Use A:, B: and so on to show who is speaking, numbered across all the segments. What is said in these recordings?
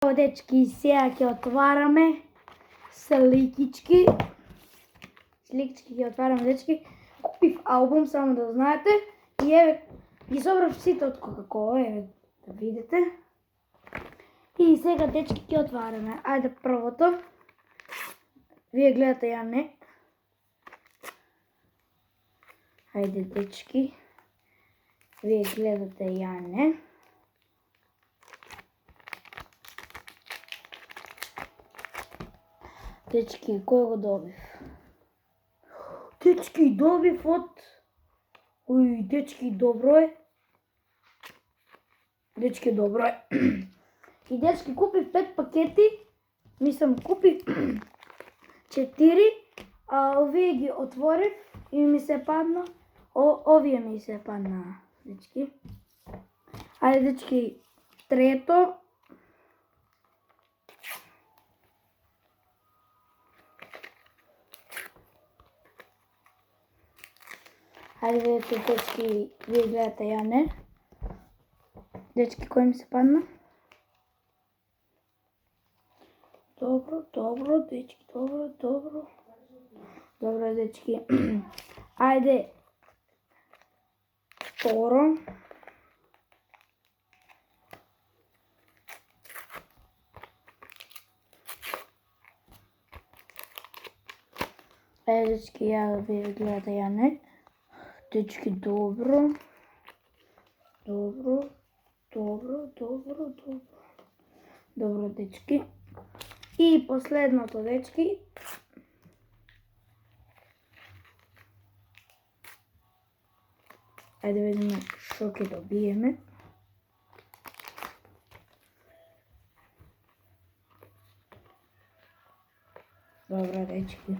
A: Evo dečki, сега ќе отвараме сликички. Сликички ќе отвараме, дечки. Купив албум, само да знаете. И еве, ги собрав сите од Кока-Кола, еве да видите. И сега, дечки, ќе отвараме. Ајде првото. Вие гледате, ја не. Ајде, дечки. Вие гледате, ја не. Дечки, кој го добив? Дечки, добив од... Ој, дечки, добро е. Дечки, добро е. И дечки, купив 5 пакети. Мислам, купив 4. А овие ги отворив и ми се падна. Овие ми се падна, дечки. Ајде, дечки, трето. Ајде, видите, дечки, вие гледате, ја не. Дечки, кој ми се падна? Добро, дечки, добро. Добро, дечки. Ајде, второ. Ајде, дечки, ја вие гледате, ја не. Дечки, добро. Добро, дечки. И последното, дечки. Ајде видиме што ќе добиеме. Добро, дечки.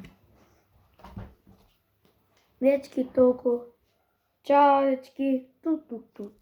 A: Дечки, толку. Чао, дечки. Ту.